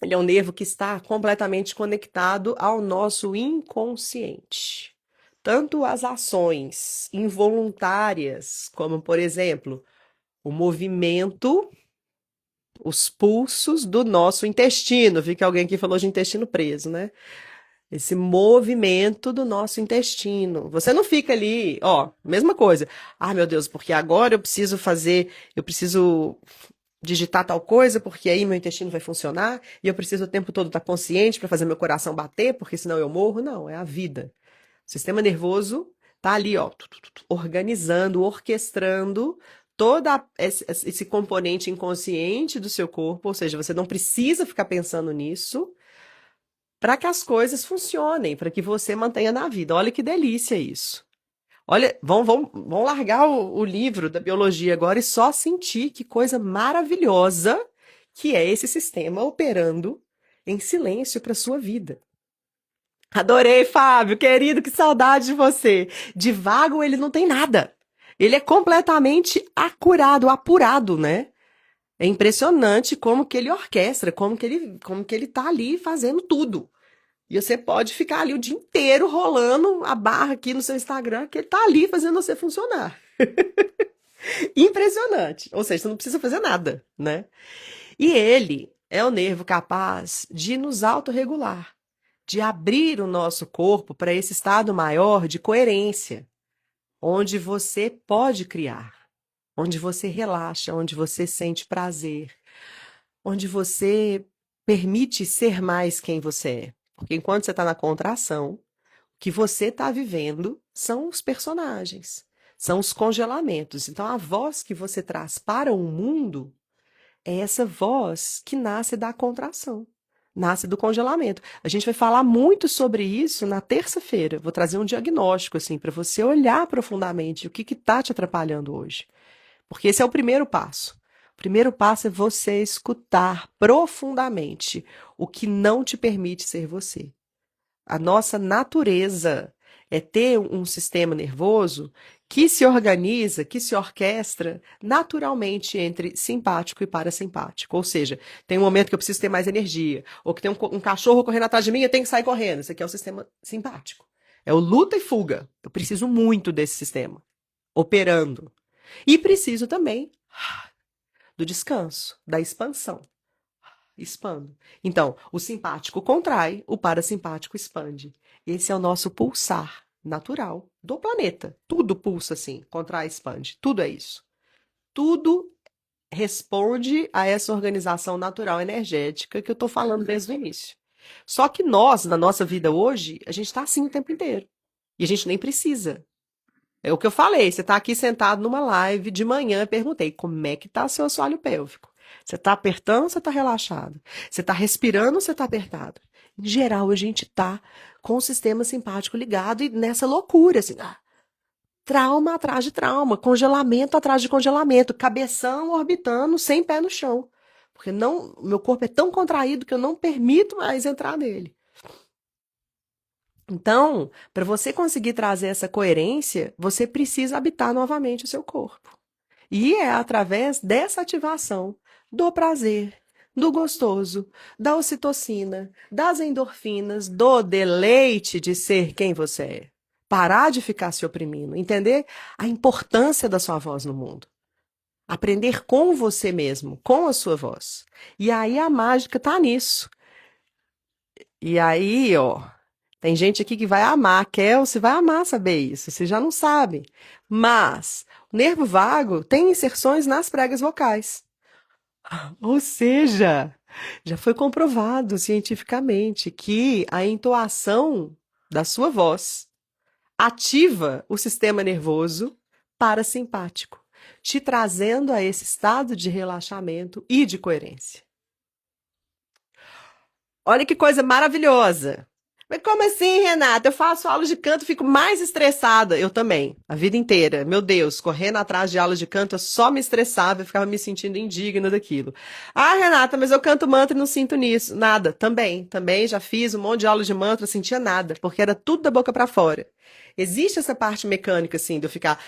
Ele é um nervo que está completamente conectado ao nosso inconsciente. Tanto as ações involuntárias, como, por exemplo, o movimento, os pulsos do nosso intestino. Vi que alguém aqui falou de intestino preso, né? Esse movimento do nosso intestino. Você não fica ali, ó, mesma coisa. Ah, meu Deus, porque agora eu preciso digitar tal coisa, porque aí meu intestino vai funcionar, e eu preciso o tempo todo estar consciente para fazer meu coração bater, porque senão eu morro. Não, é a vida. O sistema nervoso tá ali, ó, organizando, orquestrando todo esse componente inconsciente do seu corpo, ou seja, você não precisa ficar pensando nisso para que as coisas funcionem, para que você mantenha na vida. Olha que delícia isso. Olha, vão largar o livro da biologia agora e só sentir que coisa maravilhosa que é esse sistema operando em silêncio para sua vida. Adorei, Fábio, querido, que saudade de você. De vago ele não tem nada. Ele é completamente acurado, apurado, né? É impressionante como que ele orquestra, como que ele tá ali fazendo tudo. E você pode ficar ali o dia inteiro rolando a barra aqui no seu Instagram, que ele tá ali fazendo você funcionar. Impressionante. Ou seja, você não precisa fazer nada, né? E ele é o nervo capaz de nos autorregular, de abrir o nosso corpo para esse estado maior de coerência, onde você pode criar, onde você relaxa, onde você sente prazer, onde você permite ser mais quem você é. Porque enquanto você está na contração, o que você está vivendo são os personagens, São os congelamentos. Então, a voz que você traz para o mundo é essa voz que nasce da contração, nasce do congelamento. A gente vai falar muito sobre isso na terça-feira. Vou trazer um diagnóstico assim para você olhar profundamente o que está te atrapalhando hoje. Porque esse é o primeiro passo. O primeiro passo é você escutar profundamente o que não te permite ser você. A nossa natureza é ter um sistema nervoso que se organiza, que se orquestra naturalmente entre simpático e parasimpático. Ou seja, tem um momento que eu preciso ter mais energia, ou que tem um cachorro correndo atrás de mim e eu tenho que sair correndo. Isso aqui é o sistema simpático. É o luta e fuga. Eu preciso muito desse sistema operando. E preciso também do descanso, da expansão. Expando. Então, o simpático contrai, o parasimpático expande. Esse é o nosso pulsar natural do planeta. Tudo pulsa assim, contrai, expande. Tudo é isso. Tudo responde a essa organização natural energética que eu estou falando desde o início. Só que nós, na nossa vida hoje, a gente está assim o tempo inteiro. E a gente nem precisa. É o que eu falei, você está aqui sentado numa live de manhã, perguntei, como é que está seu assoalho pélvico? Você está apertando ou você está relaxado? Você está respirando ou você está apertado? Em geral, a gente está com o sistema simpático ligado e nessa loucura, assim, trauma atrás de trauma, congelamento atrás de congelamento, cabeção orbitando sem pé no chão. Porque não, meu corpo é tão contraído que eu não permito mais entrar nele. Então, para você conseguir trazer essa coerência, você precisa habitar novamente o seu corpo. E é através dessa ativação do prazer, do gostoso, da ocitocina, das endorfinas, do deleite de ser quem você é. Parar de ficar se oprimindo, entender a importância da sua voz no mundo. Aprender com você mesmo, com a sua voz. E aí a mágica tá nisso. E aí, ó, tem gente aqui que vai amar, Kelsey vai amar saber isso, você já não sabe. Mas o nervo vago tem inserções nas pregas vocais. Ou seja, já foi comprovado cientificamente que a entoação da sua voz ativa o sistema nervoso parasimpático, te trazendo a esse estado de relaxamento e de coerência. Olha que coisa maravilhosa! Mas como assim, Renata? Eu faço aula de canto, fico mais estressada. Eu também, a vida inteira. Meu Deus, correndo atrás de aula de canto, eu só me estressava, eu ficava me sentindo indigna daquilo. Ah, Renata, mas eu canto mantra e não sinto nisso. Nada, também já fiz um monte de aula de mantra, sentia nada, porque era tudo da boca pra fora. Existe essa parte mecânica, assim, de eu ficar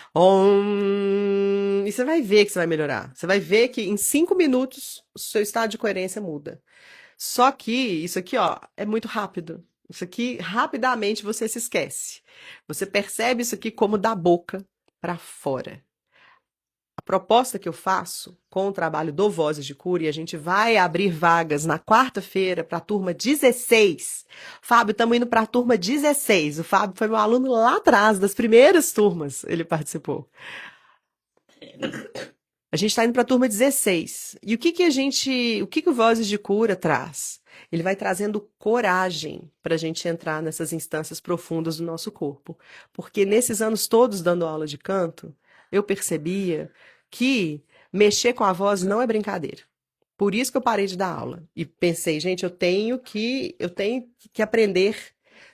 e você vai ver que você vai melhorar. Você vai ver que em 5 minutos o seu estado de coerência muda. Só que isso aqui, ó, é muito rápido. Isso aqui, rapidamente você se esquece. Você percebe isso aqui como da boca para fora. A proposta que eu faço com o trabalho do Vozes de Cura, e a gente vai abrir vagas na quarta-feira para a turma 16. Fábio, estamos indo para a turma 16. O Fábio foi meu aluno lá atrás, das primeiras turmas, ele participou. A gente está indo para a turma 16. E o que o Vozes de Cura traz? Ele vai trazendo coragem para a gente entrar nessas instâncias profundas do nosso corpo. Porque nesses anos todos dando aula de canto, eu percebia que mexer com a voz não é brincadeira. Por isso que eu parei de dar aula. E pensei, gente, eu tenho que aprender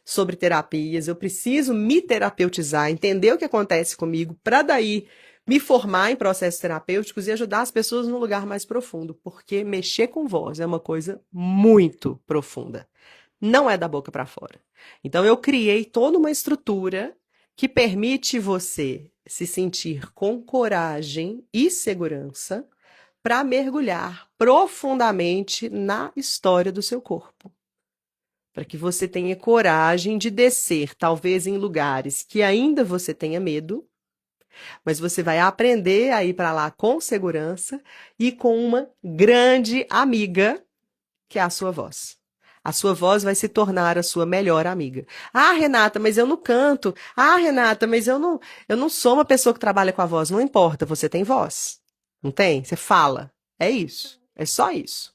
sobre terapias, eu preciso me terapeutizar, entender o que acontece comigo, para daí me formar em processos terapêuticos e ajudar as pessoas num lugar mais profundo, porque mexer com voz é uma coisa muito profunda. Não é da boca para fora. Então eu criei toda uma estrutura que permite você se sentir com coragem e segurança para mergulhar profundamente na história do seu corpo. Para que você tenha coragem de descer, talvez em lugares que ainda você tenha medo, mas você vai aprender a ir para lá com segurança e com uma grande amiga, que é a sua voz. A sua voz vai se tornar a sua melhor amiga. Ah, Renata, mas eu não canto. Ah, Renata, mas eu não sou uma pessoa que trabalha com a voz. Não importa, você tem voz. Não tem? Você fala. É isso. É só isso.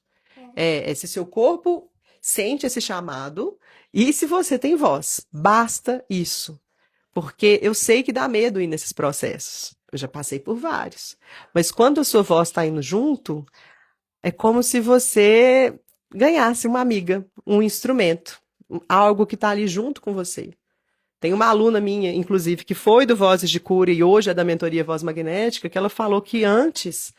É se seu corpo sente esse chamado e se você tem voz. Basta isso. Porque eu sei que dá medo ir nesses processos. Eu já passei por vários. Mas quando a sua voz está indo junto, é como se você ganhasse uma amiga, um instrumento, algo que está ali junto com você. Tem uma aluna minha, inclusive, que foi do Vozes de Cura e hoje é da mentoria Voz Magnética, que ela falou que antes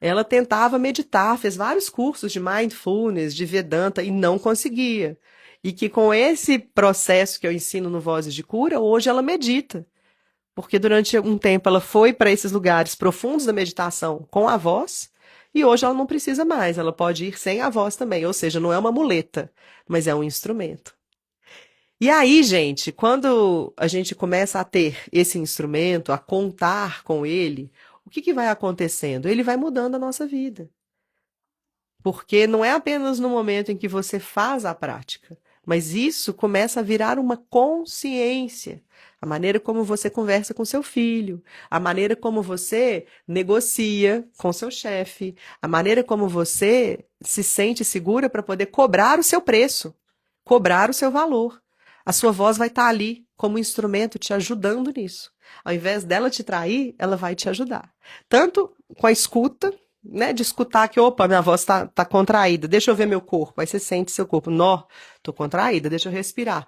ela tentava meditar, fez vários cursos de mindfulness, de Vedanta e não conseguia. E que com esse processo que eu ensino no Vozes de Cura, hoje ela medita. Porque durante um tempo ela foi para esses lugares profundos da meditação com a voz, e hoje ela não precisa mais, ela pode ir sem a voz também, ou seja, não é uma muleta, mas é um instrumento. E aí, gente, quando a gente começa a ter esse instrumento, a contar com ele, o que vai acontecendo? Ele vai mudando a nossa vida. Porque não é apenas no momento em que você faz a prática, mas isso começa a virar uma consciência. A maneira como você conversa com seu filho, a maneira como você negocia com seu chefe, a maneira como você se sente segura para poder cobrar o seu preço, cobrar o seu valor. A sua voz vai estar ali como instrumento te ajudando nisso. Ao invés dela te trair, ela vai te ajudar. Tanto com a escuta, né, de escutar que, opa, minha voz tá contraída, deixa eu ver meu corpo. Aí você sente seu corpo, nó, tô contraída, deixa eu respirar.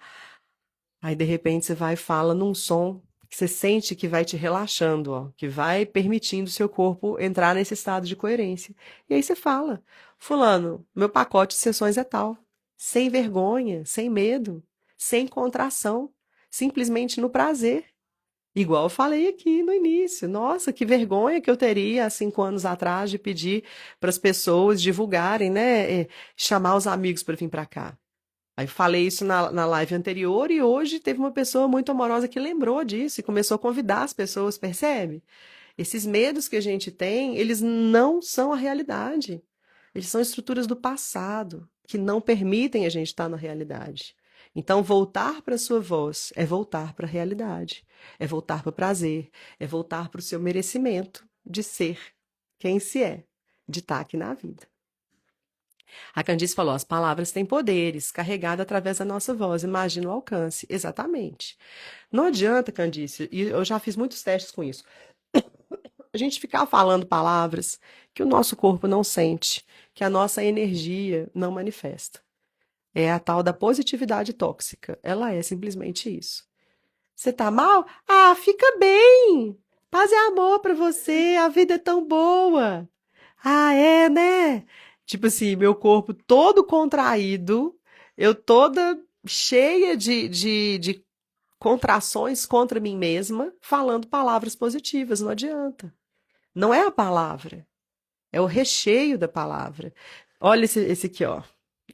Aí, de repente, você vai e fala num som que você sente que vai te relaxando, ó, que vai permitindo o seu corpo entrar nesse estado de coerência. E aí você fala, fulano, meu pacote de sessões é tal. Sem vergonha, sem medo, sem contração, simplesmente no prazer. Igual eu falei aqui no início. Nossa, que vergonha que eu teria há 5 anos atrás de pedir para as pessoas divulgarem, né? Chamar os amigos para vir para cá. Aí falei isso na live anterior e hoje teve uma pessoa muito amorosa que lembrou disso e começou a convidar as pessoas, percebe? Esses medos que a gente tem, eles não são a realidade. Eles são estruturas do passado que não permitem a gente estar na realidade. Então, voltar para a sua voz é voltar para a realidade, é voltar para o prazer, é voltar para o seu merecimento de ser quem se é, de estar aqui na vida. A Candice falou: as palavras têm poderes, carregadas através da nossa voz. Imagina o alcance. Exatamente. Não adianta, Candice, e eu já fiz muitos testes com isso, a gente ficar falando palavras que o nosso corpo não sente, que a nossa energia não manifesta. É a tal da positividade tóxica. Ela é simplesmente isso. Você tá mal? Ah, fica bem. Paz e amor pra você. A vida é tão boa. Ah, é, né? Tipo assim, meu corpo todo contraído, eu toda cheia de contrações contra mim mesma, falando palavras positivas. Não adianta. Não é a palavra, é o recheio da palavra. Olha esse aqui, ó.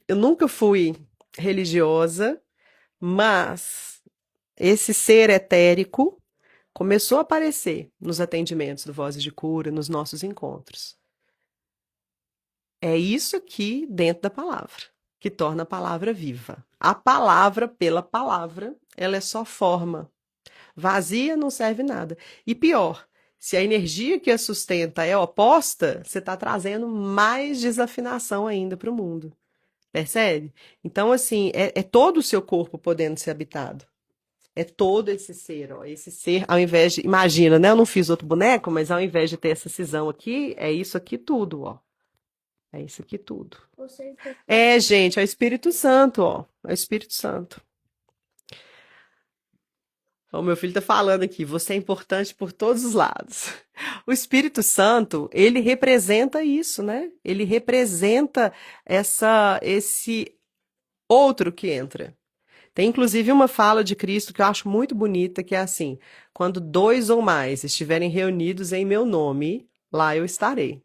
Eu nunca fui religiosa, mas esse ser etérico começou a aparecer nos atendimentos do Vozes de Cura, nos nossos encontros. É isso aqui dentro da palavra, que torna a palavra viva. A palavra pela palavra, ela é só forma. Vazia não serve nada. E pior, se a energia que a sustenta é oposta, você está trazendo mais desafinação ainda para o mundo. Percebe? Então, assim, é todo o seu corpo podendo ser habitado. É todo esse ser, ó. Esse ser, ao invés de. Imagina, né? Eu não fiz outro boneco, mas ao invés de ter essa cisão aqui, é isso aqui tudo, ó. É isso aqui tudo. É, gente, é o Espírito Santo, ó. É o Espírito Santo. O meu filho está falando aqui, você é importante por todos os lados. O Espírito Santo, ele representa isso, né? Ele representa esse outro que entra. Tem inclusive uma fala de Cristo que eu acho muito bonita, que é assim: quando 2 ou mais estiverem reunidos em meu nome, lá eu estarei.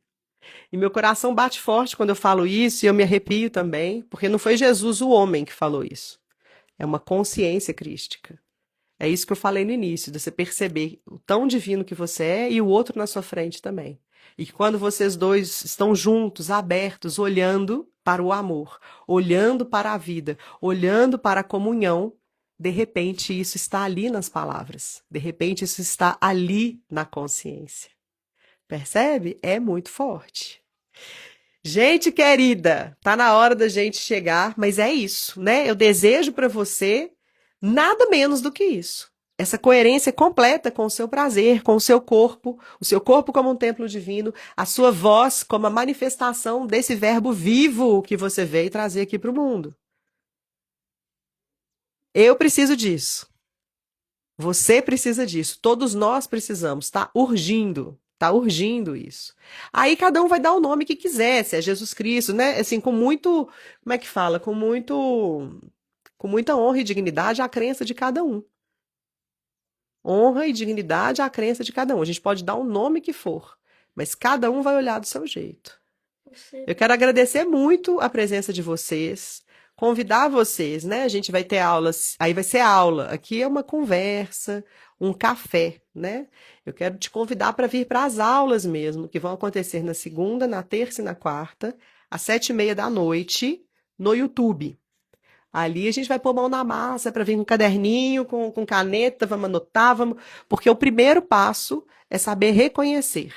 E meu coração bate forte quando eu falo isso, e eu me arrepio também, porque não foi Jesus o homem que falou isso. É uma consciência crística. É isso que eu falei no início, de você perceber o tão divino que você é e o outro na sua frente também. E que quando vocês dois estão juntos, abertos, olhando para o amor, olhando para a vida, olhando para a comunhão, de repente isso está ali nas palavras. De repente isso está ali na consciência. Percebe? É muito forte. Gente querida, tá na hora da gente chegar, mas é isso, né? Eu desejo para você nada menos do que isso. essa coerência completa com o seu prazer, com o seu corpo como um templo divino, a sua voz como a manifestação desse verbo vivo que você veio trazer aqui para o mundo. Eu preciso disso. Você precisa disso. Todos nós precisamos. Está urgindo. Está urgindo isso. Aí cada um vai dar o nome que quiser, se é Jesus Cristo, né? Assim, com muito, como é que fala? Com muita honra e dignidade à crença de cada um. Honra e dignidade à crença de cada um. A gente pode dar o nome que for, mas cada um vai olhar do seu jeito. Eu quero agradecer muito a presença de vocês, convidar vocês, né? A gente vai ter aulas, aí vai ser aula. Aqui é uma conversa, um café, né? Eu quero te convidar para vir para as aulas mesmo, que vão acontecer na segunda, na terça e na quarta, às 7h30 da noite, no YouTube. Ali a gente vai pôr mão na massa para vir com caderninho, com caneta, vamos anotar, vamos. Porque o primeiro passo é saber reconhecer,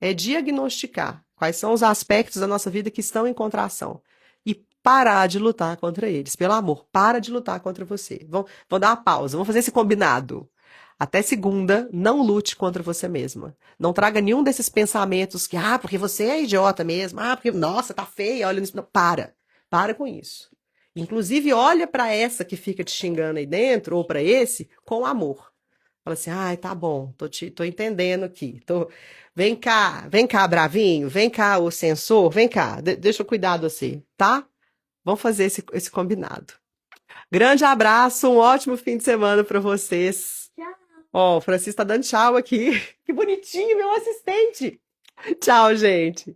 é diagnosticar quais são os aspectos da nossa vida que estão em contração. E parar de lutar contra eles. Pelo amor, para de lutar contra você. Vão dar uma pausa, vamos fazer esse combinado. Até segunda, não lute contra você mesma. Não traga nenhum desses pensamentos que, porque você é idiota mesmo, porque, nossa, tá feia, olha nisso. Não, para com isso. Inclusive, olha para essa que fica te xingando aí dentro, ou para esse, com amor. Fala assim, ai, tá bom, tô entendendo aqui. Vem cá, bravinho, vem cá, o sensor, vem cá, deixa eu cuidar de você, tá? Vamos fazer esse combinado. Grande abraço, um ótimo fim de semana para vocês. Ó, o Francisco tá dando tchau aqui. Que bonitinho, meu assistente. Tchau, gente.